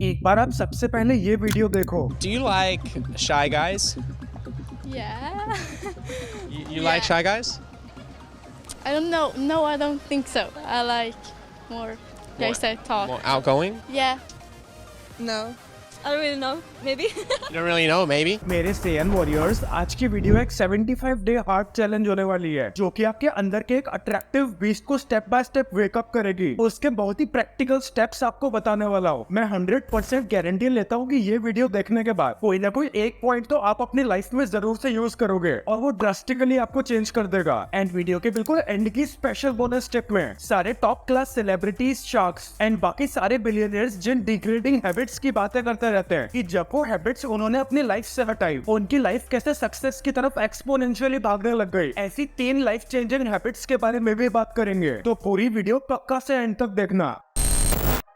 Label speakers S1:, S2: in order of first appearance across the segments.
S1: एक बार आप सबसे पहले ये वीडियो देखो।
S2: Do you like shy guys?
S3: Yeah.
S2: You
S3: Yeah.
S2: like shy guys?
S3: I don't know. No, I don't think so. I like more guys that talk.
S2: More outgoing?
S3: Yeah.
S4: No. I don't really know. Maybe.
S2: You don't really know, maybe?
S1: मेरे Saiyan warriors, आज की video एक 75 day heart challenge होने वाली है, जो कि आपके अंदर के एक अट्रैक्टिव बीस्ट को स्टेप बाय स्टेप वेकअप करेगी। उसके बहुत ही प्रैक्टिकल स्टेप्स आपको बताने वाला हूँ। मैं 100% गारंटी लेता हूँ कि ये वीडियो देखने के बाद कोई ना कोई एक पॉइंट तो आप अपनी लाइफ में जरूर से यूज करोगे और वो ड्रास्टिकली आपको चेंज कर देगा। एंड वीडियो के बिल्कुल एंड की स्पेशल बोनस स्टेप में सारे top class celebrities, sharks and बाकी सारे बिलियनियर्स जिन डिग्रेडिंग हैबिट्स की बातें करते रहते हैं कि जब वो हैबिट्स उन्होंने अपनी लाइफ से हटाई, उनकी लाइफ कैसे सक्सेस की तरफ एक्सपोनेंशियली भागने लग गई। ऐसी 3 लाइफ चेंजिंग हैबिट्स के बारे में भी बात करेंगे, तो पूरी वीडियो पक्का से एंड तक देखना।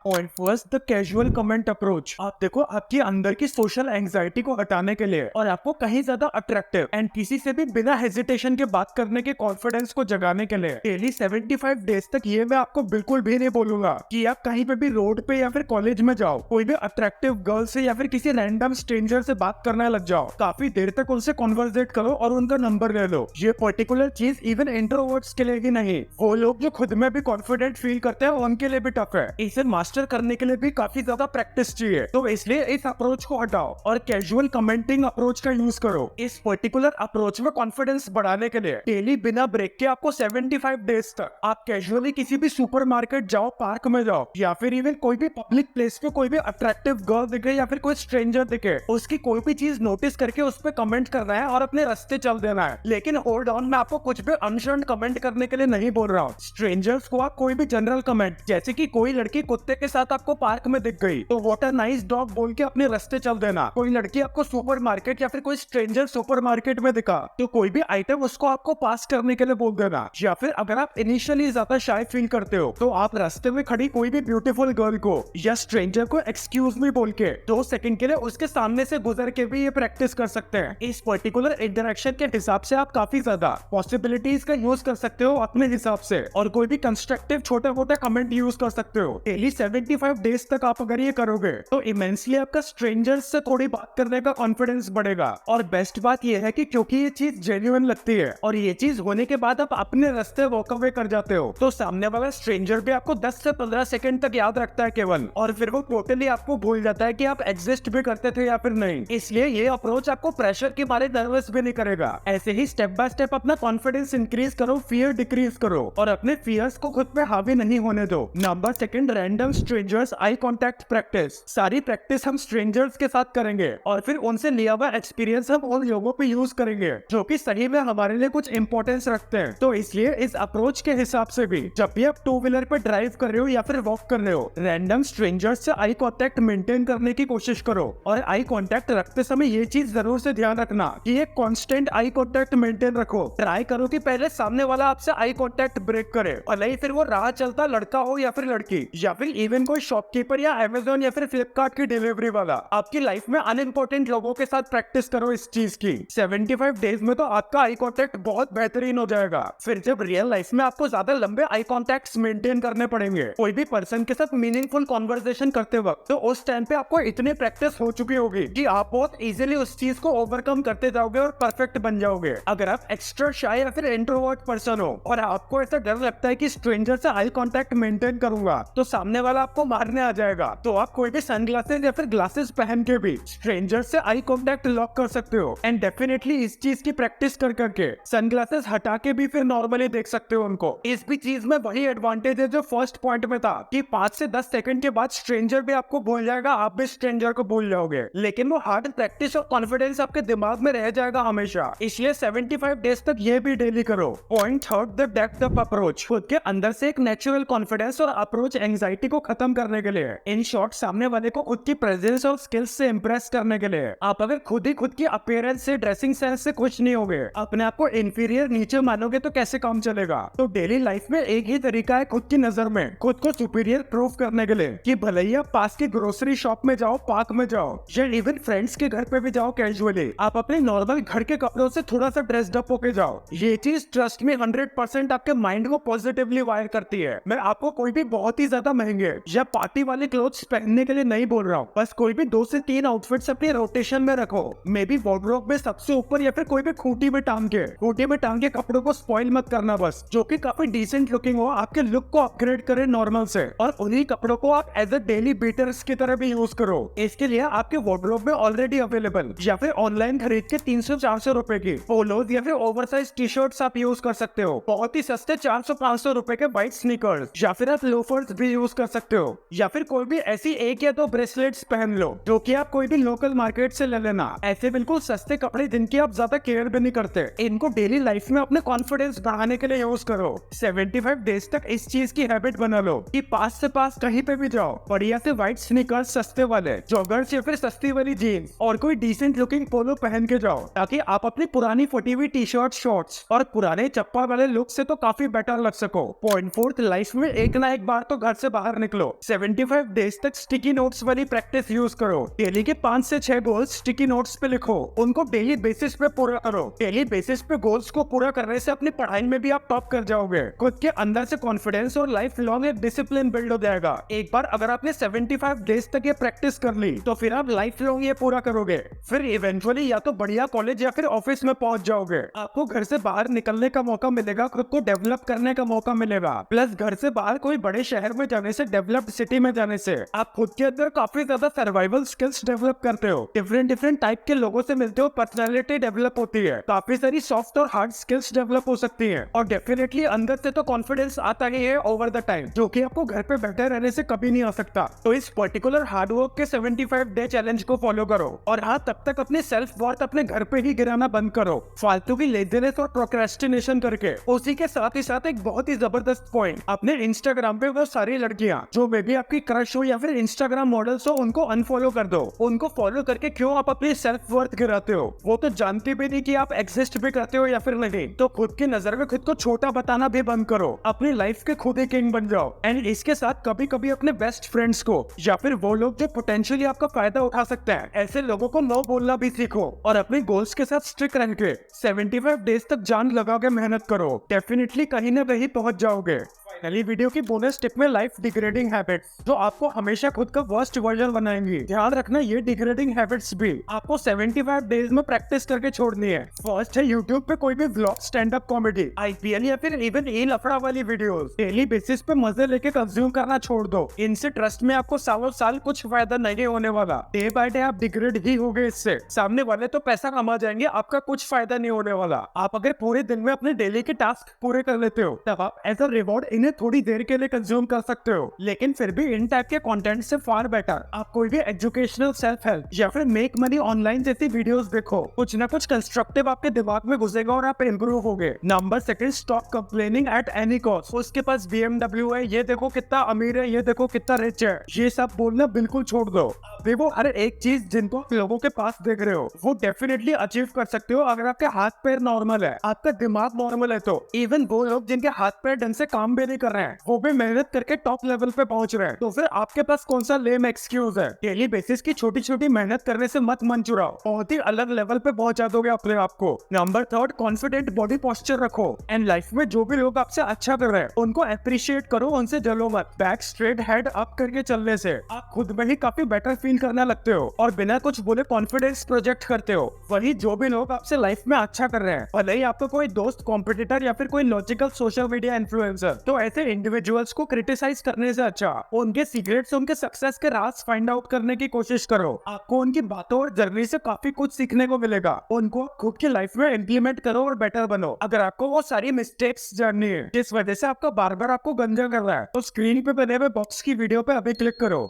S1: और first, the casual comment approach. आप देखो, आपके अंदर की सोशल एंजाइटी को हटाने के लिए और आपको कहीं ज्यादा अट्रैक्टिव एंड किसी से भी बिना हेजिटेशन के बात करने के कॉन्फिडेंस को जगाने के लिए डेली 75 डेज तक ये मैं आपको बिल्कुल भी नहीं बोलूंगा कि आप कहीं पे भी रोड पे या फिर कॉलेज में जाओ, कोई भी अट्रैक्टिव गर्ल से या फिर किसी रैंडम स्ट्रेंजर से बात करने लग जाओ, काफी देर तक उनसे कॉन्वर्सेट करो और उनका नंबर ले लो। ये पर्टिकुलर चीज इवन इंट्रोवर्ट्स के लिए ही नहीं, वो लोग जो खुद में भी कॉन्फिडेंट फील करते हैं उनके लिए भी टफ है। इसे मास्टर करने के लिए भी काफी ज्यादा प्रैक्टिस चाहिए, तो इसलिए इस अप्रोच को हटाओ और कैजुअल कमेंटिंग अप्रोच का यूज करो। इस पर्टिकुलर अप्रोच में कॉन्फिडेंस बढ़ाने के लिए डेली बिना ब्रेक के आपको 75 डेज तक आप कैजुअली किसी भी सुपरमार्केट जाओ, पार्क में जाओ या फिर इवन कोई भी पब्लिक प्लेस पे कोई भी अट्रैक्टिव गर्ल दिखे या फिर कोई स्ट्रेंजर दिखे, उसकी कोई भी चीज नोटिस करके उस पर कमेंट करना है और अपने रास्ते चल देना है। लेकिन होल्ड ऑन, मैं आपको कुछ भी अनशर्ट कमेंट करने के लिए नहीं बोल रहा हूँ। स्ट्रेंजर्स को आप कोई भी जनरल कमेंट, जैसे कि कोई लड़की कुत्ते के साथ आपको पार्क में दिख गई तो व्हाट अ नाइस डॉग बोल के अपने रास्ते चल देना। कोई लड़की आपको सुपरमार्केट या फिर कोई स्ट्रेंजर सुपरमार्केट में दिखा तो कोई भी आइटम उसको आपको पास करने के लिए बोल देना। या फिर अगर आप इनिशियली ज्यादा शाय फील करते हो तो आप रास्ते में खड़ी कोई भी ब्यूटीफुल गर्ल को या स्ट्रेंजर को एक्सक्यूज मी बोल के 2 सेकंड के लिए उसके सामने से गुजर के भी ये प्रैक्टिस कर सकते हैं। इस पर्टिकुलर इंटरेक्शन के हिसाब से आप काफी ज्यादा पॉसिबिलिटीज का यूज कर सकते हो अपने हिसाब से और कोई भी कंस्ट्रक्टिव छोटे मोटे कमेंट यूज कर सकते हो। डेली 75 डेज तक आप अगर ये करोगे तो इमेंसली आपका स्ट्रेंजर्स से थोड़ी बात करने का कॉन्फिडेंस बढ़ेगा। और बेस्ट बात ये है कि क्योंकि ये चीज जेन्युइन लगती है और ये चीज होने के बाद आप अपने रास्ते वॉक अवे कर जाते हो, तो सामने वाला स्ट्रेंजर भी आपको 10 से 15 सेकंड तक याद रखता है केवल, और फिर वो टोटली आपको भूल जाता है कि आप एग्जिस्ट भी करते थे या फिर नहीं। इसलिए ये अप्रोच आपको प्रेशर के मारे नर्वस भी नहीं करेगा। ऐसे ही स्टेप बाय स्टेप अपना कॉन्फिडेंस इंक्रीज करो, फियर डिक्रीज करो और अपने फियर्स को खुद पे हावी नहीं होने दो। Number 2, random strangers eye contact practice. सारी प्रैक्टिस हम स्ट्रेंजर्स के साथ करेंगे और फिर उनसे लिया हुआ एक्सपीरियंस हम उन लोगों पे यूज करेंगे जो कि सही में हमारे लिए कुछ इंपॉर्टेंस रखते हैं। तो इसलिए इस अप्रोच के हिसाब से भी जब भी आप 2 व्हीलर पे ड्राइव कर रहे हो या फिर वॉक कर रहे हो, रैंडम स्ट्रेंजर्स से आई कांटेक्ट मेंटेन करने की कोशिश करो। और आई कांटेक्ट रखते समय ये चीज जरूर से ध्यान रखना कि एक कांस्टेंट आई कांटेक्ट मेंटेन रखो। ट्राई करो कि पहले सामने वाला आपसे आई कांटेक्ट ब्रेक करे और नहीं फिर वो राह चलता लड़का हो या फिर लड़की या फिर इवन कोई शॉपकीपर या अमेज़न या फिर फ्लिपकार्ट की डिलीवरी वाला। आपकी लाइफ में अनइम्पोर्टेंट लोगों के साथ प्रैक्टिस करो इस चीज की। 75 डेज में तो आपका आई कांटेक्ट बहुत बेहतरीन हो जाएगा। फिर जब रियल लाइफ में आपको ज्यादा लंबे आई कांटेक्ट्स मेंटेन करने पड़ेंगे कोई भी पर्सन के साथ मीनिंगफुल कॉन्वर्सेशन करते वक्त, तो उस टाइम पे आपको इतनी प्रैक्टिस हो चुकी होगी कि आप बहुत इजीली उस चीज को ओवरकम करते जाओगे और परफेक्ट बन जाओगे। अगर आप एक्स्ट्रा शाय या फिर इंट्रोवर्ट पर्सन हो और आपको ऐसा डर लगता है कि स्ट्रेंजर से आई कांटेक्ट मेंटेन करूंगा तो सामने वाला आपको मारने आ जाएगा, तो आप कोई भी सनग्लासेस या फिर ग्लासेस पहन के भी स्ट्रेंजर से आई कांटेक्ट लॉक कर सकते हो। एंड डेफिनेटली इस चीज की प्रैक्टिस कर करके सनग्लासेस हटा के भी फिर नॉर्मली देख सकते हो उनको। इस भी चीज में वही एडवांटेज है जो फर्स्ट पॉइंट में था कि 5 से 10 सेकंड के बाद स्ट्रेंजर भी आपको भूल जाएगा, आप भी स्ट्रेंजर को भूल जाओगे, लेकिन वो हार्ड प्रैक्टिस और कॉन्फिडेंस आपके दिमाग में रह जाएगा हमेशा। इसलिए 75 डेज तक ये भी डेली करो। Point 3, the depth of approach. खुद के अंदर से एक नेचुरल कॉन्फिडेंस और अप्रोच एंजाइटी को खत्म करने के लिए, इन शॉर्ट सामने वाले को खुद की प्रेजेंस और स्किल्स से इंप्रेस करने के लिए, आप अगर खुद ही खुद की अपीयरेंस से, ड्रेसिंग सेंस से खुश नहीं होगे, अपने आप को इंफीरियर नीचे मानोगे तो कैसे काम चलेगा। तो डेली लाइफ में एक ही तरीका है खुद की नजर में खुद को सुपीरियर प्रूफ करने के लिए कि भले ही आप पास की ग्रोसरी शॉप में जाओ, पार्क में जाओ या इवन फ्रेंड्स के घर पे भी जाओ, कैजुअली आप अपने नॉर्मल घर के कपड़ों से थोड़ा सा ड्रेस्ड अप होके जाओ। ये चीज ट्रस्ट में 100% आपके माइंड को पॉजिटिवली वायर करती है। मैं आपको कोई भी बहुत ही ज्यादा महंगे लिए या पार्टी वाले क्लोथ्स पहनने के लिए नहीं बोल रहा हूँ, बस कोई भी 2 से 3 आउटफिट्स अपने रोटेशन में रखो। मे बी वार्डरोब में सबसे ऊपर या फिर कोई भी खूंटी में टांग के कपड़ों को स्पॉइल मत करना, बस जो कि काफी डिसेंट लुकिंग हो, आपके लुक को अपग्रेड करे नॉर्मल से, और उन्हीं कपड़ों को आप एज अ डेली बीटर्स की तरह भी यूज करो। इसके लिए आपके वार्डरोब में ऑलरेडी अवेलेबल या फिर ऑनलाइन खरीद के 300-400 रुपए की पोलोज या फिर ओवरसाइज टी शर्ट्स आप यूज कर सकते हो। बहुत ही सस्ते 400-500 रुपए के व्हाइट स्नीकर्स या फिर आप लोफर्स भी यूज कर सकते हो, या फिर कोई भी ऐसी 1 या 2 ब्रेसलेट्स पहन लो जो कि आप कोई भी लोकल मार्केट से ले लेना। ऐसे बिल्कुल सस्ते कपड़े जिनकी आप ज्यादा केयर भी नहीं करते, इनको डेली लाइफ में अपने कॉन्फिडेंस बढ़ाने के लिए यूज करो। 75 डेज तक इस चीज की हैबिट बना लो कि पास से पास कहीं पे भी जाओ, बढ़िया से व्हाइट स्नीकर्स सस्ते वाले, जॉगर्स या फिर सस्ती वाली जीन्स और कोई डिसेंट लुकिंग पोलो पहन के जाओ, ताकि आप अपनी पुरानी फटी हुई टी शर्ट, शॉर्ट्स और पुराने चप्पल वाले लुक से तो काफी बेटर लग सको। पॉइंट 4, लाइफ में एक ना एक बार तो घर से बाहर निकलो। 75 डेज तक स्टिकी नोट्स वाली प्रैक्टिस यूज करो। डेली के 5 से 6 गोल्स स्टिकी नोट्स पे लिखो, उनको डेली बेसिस पे पूरा करो। डेली बेसिस पे गोल्स को पूरा करने से अपनी पढ़ाई में भी आप टॉप कर जाओगे। खुद के अंदर से कॉन्फिडेंस और लाइफ लॉन्ग एक डिसिप्लिन बिल्ड हो जाएगा। एक बार अगर आपने 75 डेज तक ये प्रैक्टिस कर ली तो फिर आप लाइफ लॉन्ग ये पूरा करोगे। फिर इवेंचुअली या तो बढ़िया कॉलेज या फिर ऑफिस में पहुंच जाओगे। आपको घर से बाहर निकलने का मौका मिलेगा, खुद को डेवलप करने का मौका मिलेगा। प्लस घर से बाहर कोई बड़े शहर में जाने से, डेवलप्ड सिटी में जाने से आप खुद के अंदर काफी ज्यादा सर्वाइवल स्किल्स डेवलप करते हो। डिफरेंट टाइप के लोगों से मिलते हो, पर्सनैलिटी डेवलप होती है, काफी सारी सॉफ्ट और हार्ड स्किल्स डेवलप हो सकती है, और डेफिनेटली अंदर से तो कॉन्फिडेंस आता ही है ओवर द टाइम, जो कि आपको घर पे बैठे रहने से कभी नहीं आ सकता। तो इस पर्टिकुलर हार्ड वर्क के 75 डे चैलेंज को फॉलो करो। और हाँ, तब तक अपने सेल्फ वर्थ अपने घर पे ही गिराना बंद करो, फालतू की लेजीनेस और प्रोक्रेस्टिनेशन करके। उसी के साथ ही साथ एक बहुत ही जबरदस्त पॉइंट, अपने इंस्टाग्राम पे वो सारी लड़कियां जो मे बी आपकी क्रश हो या फिर इंस्टाग्राम मॉडल्स हो, उनको अनफॉलो कर दो। उनको फॉलो करके क्यों आप अपनी सेल्फ वर्थ गिराते हो? वो तो जानती भी नहीं कि आप एग्जिस्ट भी करते हो या फिर नहीं। तो खुद की नजर में खुद को छोटा बताना भी बंद करो, अपनी लाइफ के खुद ही किंग बन जाओ। एंड इसके साथ कभी कभी अपने बेस्ट फ्रेंड्स को या फिर वो लोग जो पोटेंशियली आपका फायदा उठा सकते हैं, ऐसे लोगों को नो बोलना भी सीखो, और अपने गोल्स के साथ स्ट्रिक्ट रह के 75 डेज तक जान लगा के मेहनत करो। डेफिनेटली कहीं ना कहीं पहुंच जाओगे। फाइनली वीडियो की बोनस टिप में लाइफ डिग्रेडिंग हैबिट्स जो आपको हमेशा खुद का वर्स्ट वर्जन बनाएंगी। ध्यान रखना, ये डिग्रेडिंग हैबिट्स भी आपको 75 डेज में प्रैक्टिस करके छोड़नी है। फर्स्ट है यूट्यूब पे कोई भी vlog, stand up comedy, IPL या फिर इवन ए लफड़ा वाली वीडियोस डेली बेसिस पे मजे लेके कंज्यूम करना छोड़ दो। इनसे ट्रस्ट में आपको सालों साल कुछ फायदा नहीं होने वाला। डे बाय डे आप डिग्रेड ही होगे इससे। सामने वाले तो पैसा कमा जाएंगे, आपका कुछ फायदा नहीं होने वाला। आप अगर पूरे दिन में अपने डेली के टास्क पूरे कर लेते हो, तब आप एज अ रिवॉर्ड इन्हें थोड़ी देर के लिए कंज्यूम कर सकते हो। लेकिन फिर भी इन टाइप के कंटेंट से फार बेटर आप कोई भी एजुकेशनल, सेल्फ हेल्प या फिर मेक मनी ऑनलाइन जैसी वीडियोस देखो। कुछ ना कुछ कंस्ट्रक्टिव आपके दिमाग में घुसेगा और आप इंप्रूव होगे। Number second, stop complaining at any cost. उसके पास BMW है, ये देखो कितना अमीर है, ये देखो कितना रिच है, ये सब बोलना बिल्कुल छोड़ दो। अभी वो हर एक चीज जिनको आप लोगों के पास देख रहे हो, वो डेफिनेटली अचीव कर सकते हो अगर आपके हाथ पैर नॉर्मल है, आपका दिमाग नॉर्मल है। तो इवन वो लोग जिनके हाथ पैर ढंग से काम भी नहीं कर रहे हैं, वो भी मेहनत करके टॉप लेवल पे पहुंच रहे हैं। तो फिर आपके पास कौन सा लेम एक्सक्यूज है? डेली बेसिस की छोटी छोटी मेहनत करने से मत मन चुराओ, बहुत ही अलग लेवल पे पहुंचा दोगे अपने आप को। Number third, confident body posture रखो। एंड लाइफ में जो भी लोग आपसे अच्छा कर रहे हैं उनको अप्रिशिएट करो, उनसे जलो मत। बैक स्ट्रेट, हेड अप करके चलने से आप खुद में ही काफी बेटर फील करने लगते हो और बिना कुछ बोले कॉन्फिडेंस प्रोजेक्ट करते हो। वही जो भी लोग आपसे लाइफ में अच्छा कर रहे हैं, भले ही आपको कोई दोस्त, कॉम्पिटिटर या फिर कोई लॉजिकल सोशल मीडिया इन्फ्लुएंसर, तो ऐसे इंडिविजुअल्स को क्रिटिसाइज करने से अच्छा उनके सीक्रेट्स, उनके सक्सेस के राज फाइंड आउट करने की कोशिश करो। आपको उनकी बातों और जर्नी से काफी कुछ सीखने को मिलेगा। उनको खुद की लाइफ में इम्प्लीमेंट करो और बेटर बनो। अगर आपको वो सारी मिस्टेक्स जाननी है जिस वजह से आपका बार बार आपको गंजा कर रहा है, तो स्क्रीन पे बने हुए बॉक्स की वीडियो पे अभी क्लिक करो।